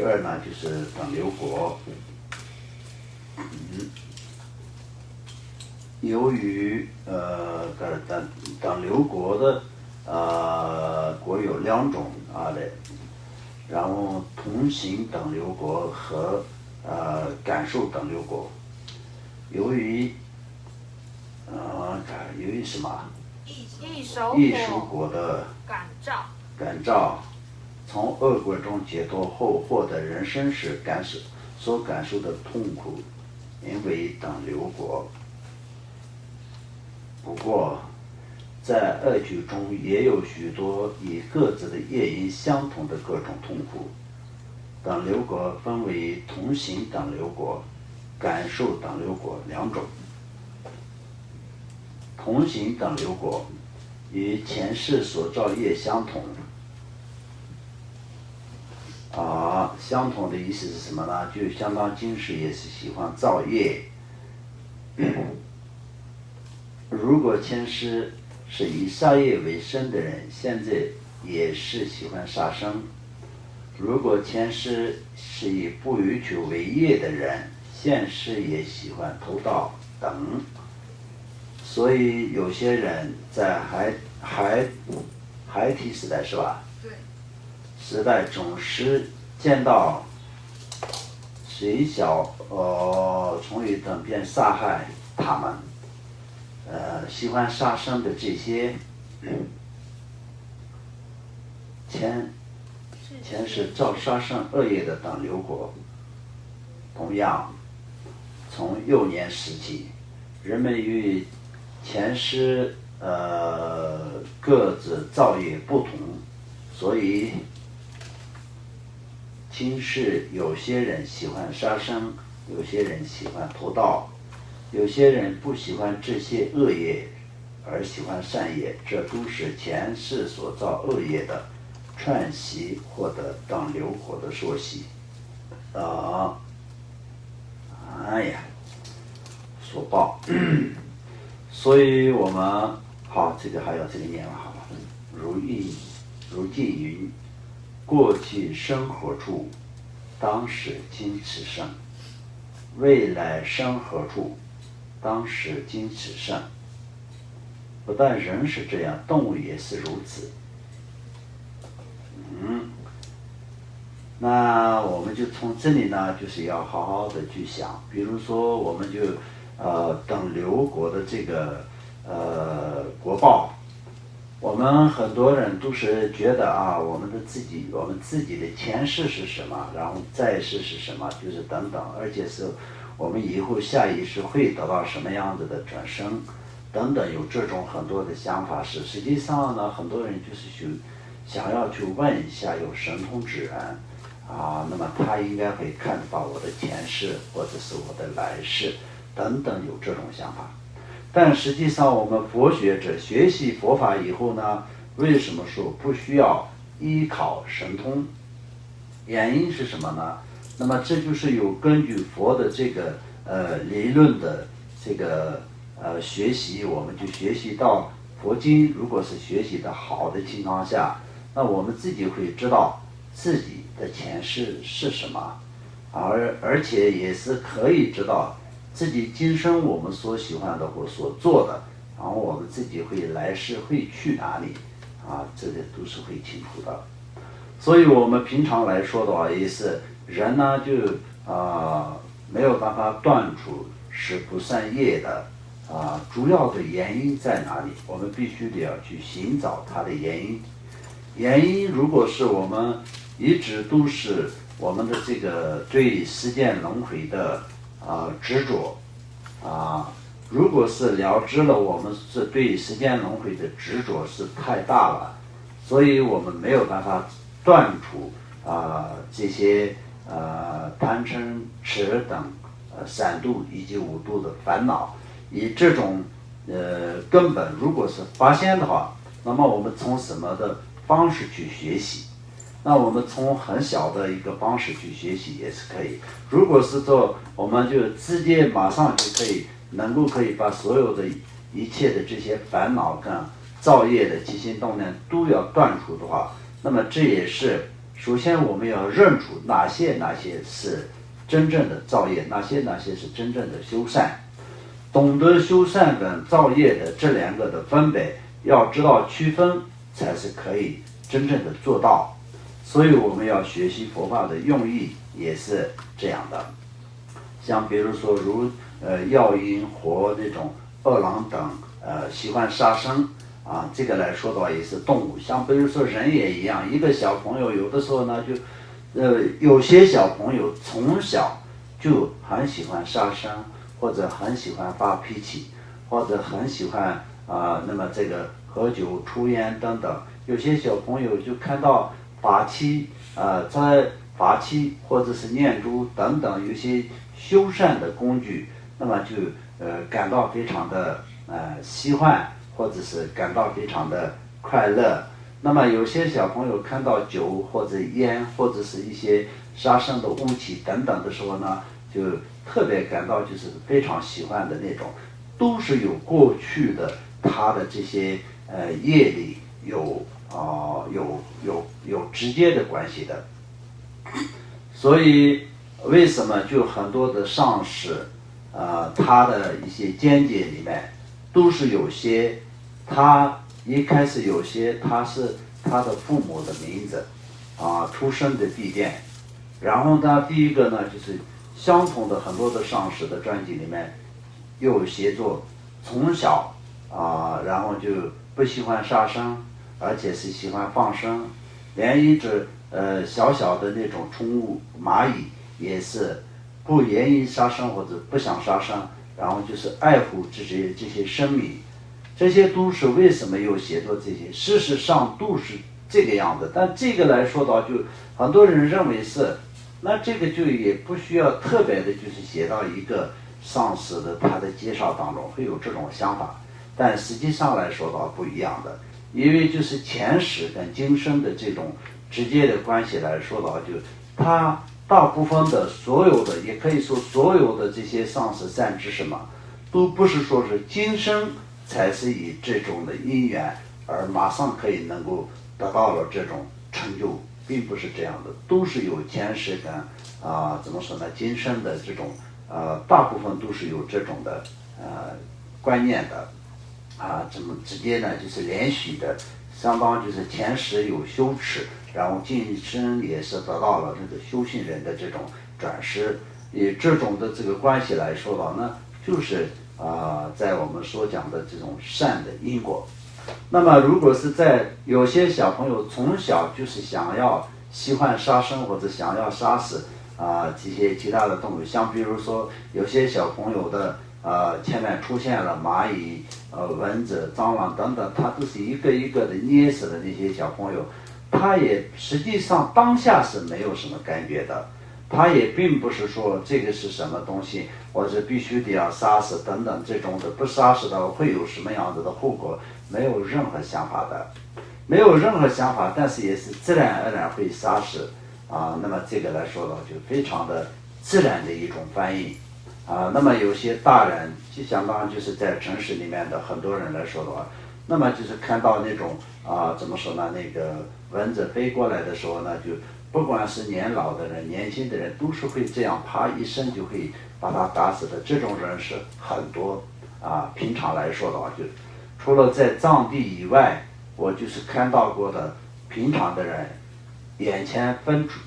第二呢就是等流国。由于等流国的国有两种然后同行等流国和感受等流国。由于什么？异熟果的感召，从恶果中解脱后获得人生时所感受的痛苦，名为等流果。不过，在恶趣中也有许多以各自的业因相同的各种痛苦。等流果分为同行等流果、感受等流果两种。同行等流果与前世所造业相同。相同的意思是什么呢？就相当今世也是喜欢造业。如果前世是以杀业为生的人，现在也是喜欢杀生；如果前世是以不欲求为业的人，现世也喜欢偷盗等。所以有些人在孩提时代是吧？对。时代总是见到水小虫鱼等便杀害他们。喜欢杀生的这些前世造杀生恶业的等流果，同样从幼年时起，人们与前世各自造业不同，所以今世有些人喜欢杀生，有些人喜欢偷盗，有些人不喜欢这些恶业，而喜欢善业，这都是前世所造恶业的串习获得等流果的说习。所报。所以我们好，这个还要这个念了，好吧？如记云：过去生何处，当使今此生；未来生何处，当使今此生。不但人是这样，动物也是如此。那我们就从这里呢，就是要好好的去想。比如说，我们就等流果的这个果报，我们很多人都是觉得我们自己的前世是什么，然后在世是什么，就是等等，而且是我们以后下一世会得到什么样子的转生等等，有这种很多的想法。实际上呢，很多人就是想要去问一下有神通之人那么他应该会看到我的前世或者是我的来世等等，有这种想法。但实际上我们佛学者学习佛法以后呢，为什么说不需要依靠神通？原因是什么呢？那么这就是有根据佛的这个理论的这个学习，我们就学习到佛经，如果是学习的好的情况下，那我们自己会知道自己的前世是什么，而且也是可以知道自己今生我们所喜欢的或所做的，然后我们自己会来世会去哪里这个都是会清楚的。所以我们平常来说的话，也是人呢就没有办法断除是不善业的主要的原因在哪里？我们必须得要去寻找它的原因。原因如果是我们一直都是我们的这个对时间轮回的执着如果是了知了我们是对时间轮回的执着是太大了，所以我们没有办法断除这些贪嗔痴等三度以及五度的烦恼。以这种根本如果是发现的话，那么我们从什么的方式去学习？那我们从很小的一个方式去学习也是可以。如果是做，我们就直接马上就可以把所有的一切的这些烦恼跟造业的起心动念都要断除的话，那么这也是首先我们要认出哪些是真正的造业，哪些是真正的修善。懂得修善跟造业的这两个的分别，要知道区分，才是可以真正的做到。所以我们要学习佛法的用意也是这样的。像比如说药因、火那种恶狼等喜欢杀生啊，这个来说的话也是动物。像比如说人也一样，一个小朋友有的时候呢有些小朋友从小就很喜欢杀生，或者很喜欢发脾气，或者很喜欢那么这个喝酒、抽烟等等。有些小朋友就看到法器在法器或者是念珠等等有些修善的工具，那么就感到非常的喜欢，或者是感到非常的快乐。那么有些小朋友看到酒或者烟或者是一些杀生的物体等等的时候呢，就特别感到就是非常喜欢的那种，都是有过去的他的这些业力有直接的关系的。所以为什么就很多的上师他的一些见解里面都是有些他一开始有些他是他的父母的名字出生的地点。然后呢，第一个呢就是相同的很多的上师的传记里面又写作从小然后就不喜欢杀生，而且是喜欢放生，连一只小小的那种宠物蚂蚁也是不愿意杀生或者不想杀生，然后就是爱护这些生命。这些都是为什么又写作这些？事实上都是这个样子，但这个来说到就很多人认为是，那这个就也不需要特别的就是写到一个上师的他的介绍当中会有这种想法，但实际上来说到不一样的，因为就是前世跟今生的这种直接的关系来说到，就他大部分的所有的，也可以说所有的这些上师善知识嘛，都不是说是今生才是以这种的因缘而马上可以能够得到了这种成就，并不是这样的，都是有前世跟怎么说呢，今生的这种大部分都是有这种的观念的怎么直接呢就是连续的，相当就是前世有修持，然后今生也是得到了这个修行人的这种转世。以这种的这个关系来说的呢，就是在我们所讲的这种善的因果。那么如果是在有些小朋友从小就是想要喜欢杀生或者想要杀死这些其他的动物，像比如说有些小朋友的前面出现了蚂蚁、蚊子、蟑螂等等，他都是一个一个的捏死的那些小朋友，他也实际上当下是没有什么感觉的，他也并不是说这个是什么东西，或者必须得要杀死等等这种的，不杀死的会有什么样子的后果，没有任何想法的，没有任何想法，但是也是自然而然会杀死那么这个来说的话，就非常的自然的一种反应那么有些大人就相当于就是在城市里面的很多人来说的话，那么就是看到那种怎么说呢，那个蚊子飞过来的时候呢，就不管是年老的人、年轻的人，都是会这样啪一声就会把他打死的。这种人是很多平常来说的话，就除了在藏地以外，我就是看到过的平常的人，眼前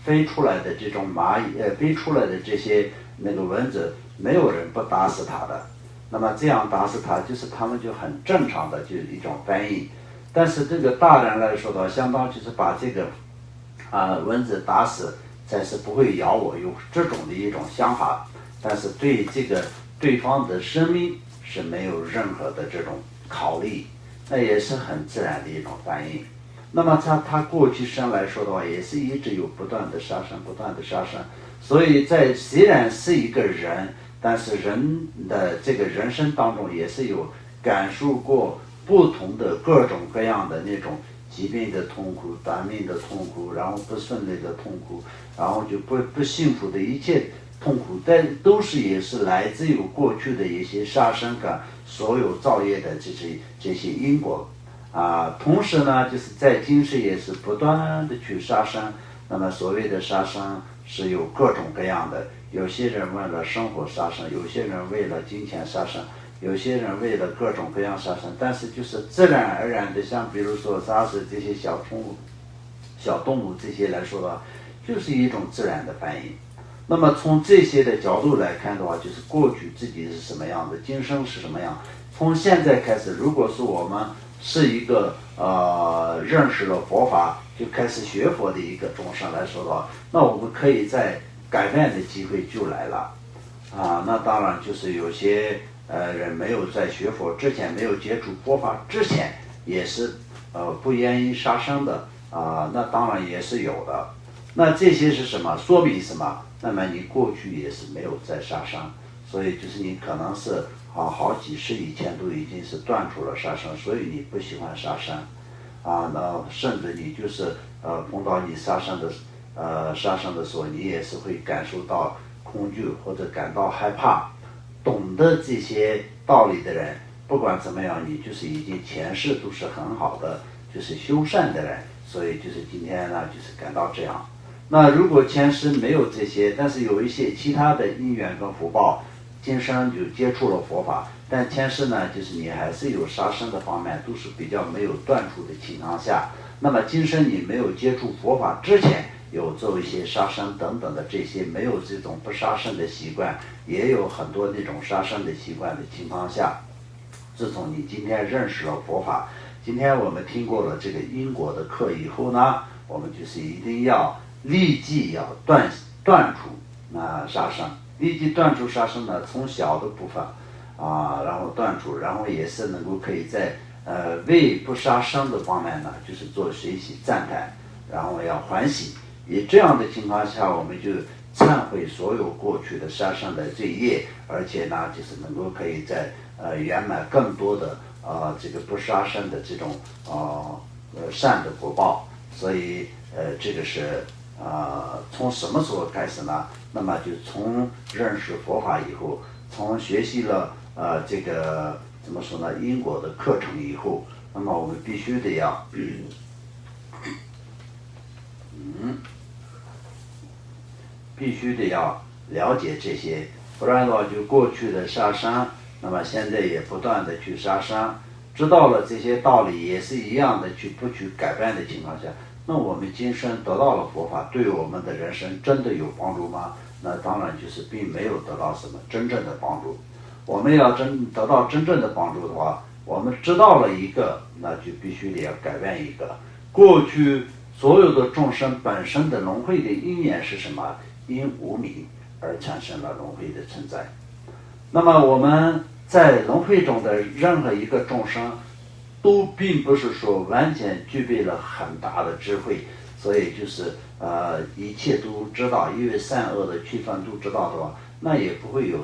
飞出来的这种蚂蚁飞出来的这些那个蚊子，没有人不打死它的。那么这样打死它，就是他们就很正常的就是一种反应。但是这个大人来说的话，相当就是把这个蚊子打死，才是不会咬我，有这种的一种想法。但是对这个对方的生命是没有任何的这种考虑，那也是很自然的一种反应。那么他过去生来说的话，也是一直有不断的杀生，不断的杀生。所以在虽然是一个人，但是人的这个人生当中也是有感受过不同的各种各样的那种疾病的痛苦、短命的痛苦，然后不顺利的痛苦，然后就不幸福的一切痛苦，但都是也是来自于过去的一些杀生感，所有造业的这些因果同时呢，就是在今世也是不断的去杀生，那么所谓的杀生是有各种各样的，有些人为了生活杀生，有些人为了金钱杀生，有些人为了各种各样杀生，但是就是自然而然的，像比如说杀死这些小宠物、小动物这些来说的话，就是一种自然的反应。那么从这些的角度来看的话，就是过去自己是什么样的，今生是什么样。从现在开始，如果是我们是一个认识了佛法，就开始学佛的一个众生来说的话，那我们可以在改变的机会就来了。那当然就是有些人没有在学佛之前，没有接触佛法之前，也是不愿意杀生的那当然也是有的。那这些是什么？说明什么？那么你过去也是没有在杀生，所以就是你可能是好几世以前都已经是断除了杀生，所以你不喜欢杀生那甚至你就是碰到你杀生的时候，你也是会感受到恐惧或者感到害怕。懂得这些道理的人，不管怎么样，你就是已经前世都是很好的，就是修善的人，所以就是今天呢，就是感到这样。那如果前世没有这些，但是有一些其他的因缘跟福报，今生就接触了佛法，但前世呢，就是你还是有杀生的方面，都是比较没有断除的情况下，那么今生你没有接触佛法之前，有做一些杀生等等的这些没有这种不杀生的习惯，也有很多那种杀生的习惯的情况下，自从你今天认识了佛法，今天我们听过了这个因果的课以后呢，我们就是一定要立即要断除杀生，立即断除杀生呢，从小的部分然后断除，然后也是能够可以在为不杀生的方面呢，就是做学习赞叹，然后要欢喜。以这样的情况下，我们就忏悔所有过去的杀生的罪业，而且呢，就是能够可以在圆满更多的这个不杀生的这种善的果报。所以这个是从什么时候开始呢？那么就从认识佛法以后，从学习了这个怎么说呢因果的课程以后，那么我们必须得要必须得要了解这些，不然的话就过去的杀生，那么现在也不断的去杀生，知道了这些道理也是一样的不去改变的情况下，那我们今生得到了佛法，对我们的人生真的有帮助吗？那当然就是并没有得到什么真正的帮助。我们要得到真正的帮助的话，我们知道了一个，那就必须得要改变一个。过去所有的众生本身的轮回的因缘是什么？因无明而产生了轮回的存在。那么我们在轮回中的任何一个众生，都并不是说完全具备了很大的智慧，所以就是一切都知道，因为善恶的区分都知道的话，那也不会有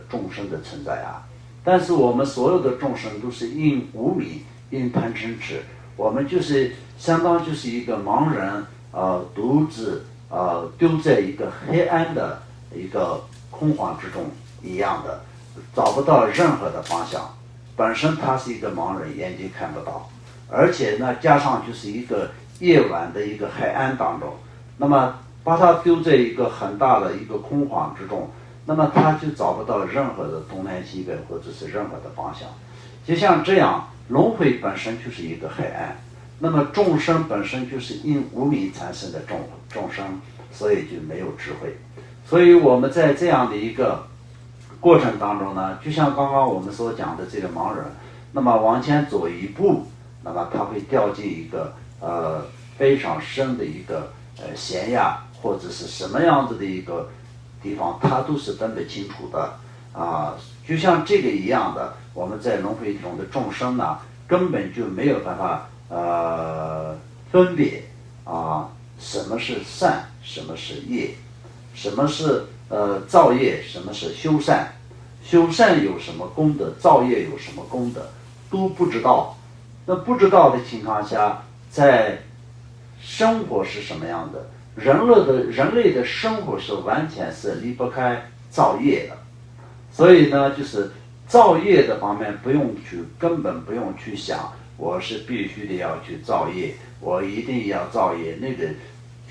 众生的存在啊。但是我们所有的众生都是因无明，因贪嗔痴，我们就是相当就是一个盲人独自丢在一个黑暗的一个空旷之中一样的，找不到任何的方向。本身他是一个盲人，眼睛看不到，而且呢加上就是一个夜晚的一个黑暗当中，那么把他丢在一个很大的一个空旷之中，那么他就找不到任何的东南西北或者是任何的方向。就像这样，轮回本身就是一个黑暗，那么众生本身就是因无明产生的众生，所以就没有智慧。所以我们在这样的一个过程当中呢，就像刚刚我们所讲的这个盲人，那么往前走一步，那么他会掉进一个非常深的一个悬崖，或者是什么样子的一个地方，他都是分不清楚的就像这个一样的，我们在轮回中的众生呢，根本就没有办法分别什么是善，什么是业，什么是造业，什么是修善，修善有什么功德，造业有什么功德，都不知道。那不知道的情况下，在生活是什么样的？人类的生活是完全是离不开造业的。所以呢，就是造业的方面根本不用去想，我是必须得要去造业，我一定要造业。那个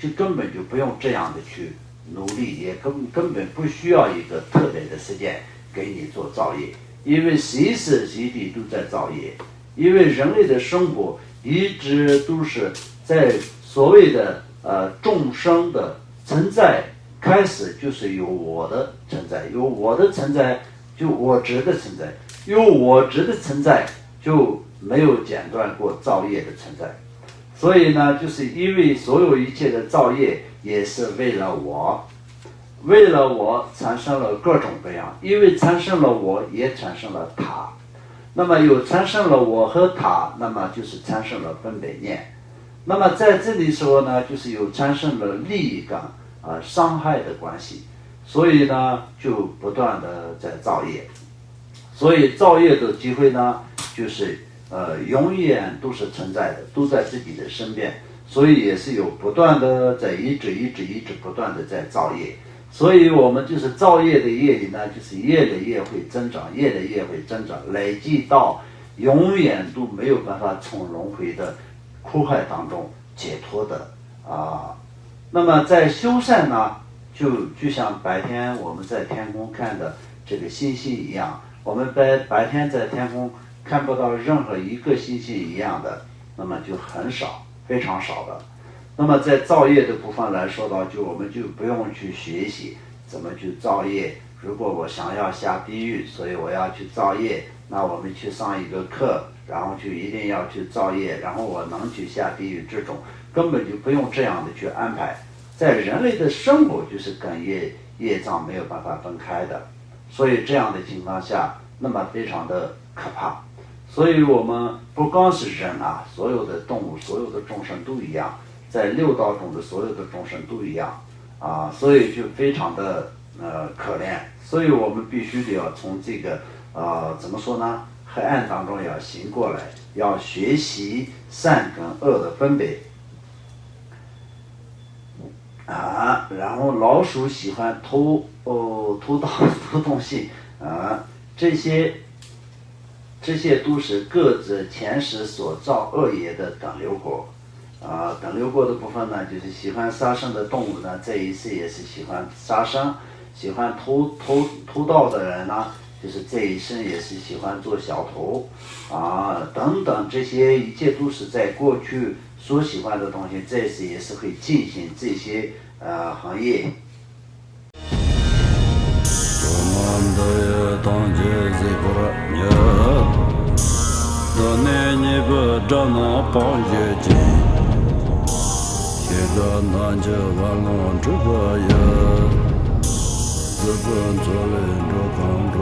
就根本就不用这样的去努力，也根本不需要一个特别的时间给你做造业，因为随时随地都在造业，因为人类的生活一直都是在所谓的众生的存在开始就是有我的存在，有我的存在就我执的存在，有我执的存在就没有间断过造业的存在。所以呢，就是因为所有一切的造业也是为了我，为了我产生了各种各样，因为产生了我也产生了他，那么有产生了我和他，那么就是产生了分别念。那么在这里说呢，就是有产生了利益感伤害的关系，所以呢就不断的在造业。所以造业的机会呢，就是永远都是存在的，都在自己的身边，所以也是有不断的在一直不断的在造业。所以我们就是造业的业力呢，就是业的业会增长，业的业会增长，累计到永远都没有办法从轮回的苦海当中解脱的那么在修善呢，就像白天我们在天空看的这个星星一样，我们白天在天空看不到任何一个星星一样的，那么就很少，非常少的。那么在造业的部分来说到，我们就不用去学习怎么去造业。如果我想要下地狱，所以我要去造业，那我们去上一个课，然后就一定要去造业，然后我能去下地狱，这种根本就不用这样的去安排。在人类的生活就是跟业障没有办法分开的，所以这样的情况下，那么非常的可怕。所以我们不光是人所有的动物，所有的众生都一样，在六道中的所有的众生都一样所以就非常的可怜。所以我们必须得要从这个怎么说呢，黑暗当中要醒过来，要学习善跟恶的分别然后老鼠喜欢偷东西这些都是各自前世所造恶业的等流果等流果的部分呢，就是喜欢杀生的动物呢，这一世也是喜欢杀生，喜欢偷盗的人呢，就是这一生也是喜欢做小偷等等，这些一切都是在过去所喜欢的东西，这一世也是会进行这些行业。资本做人着康中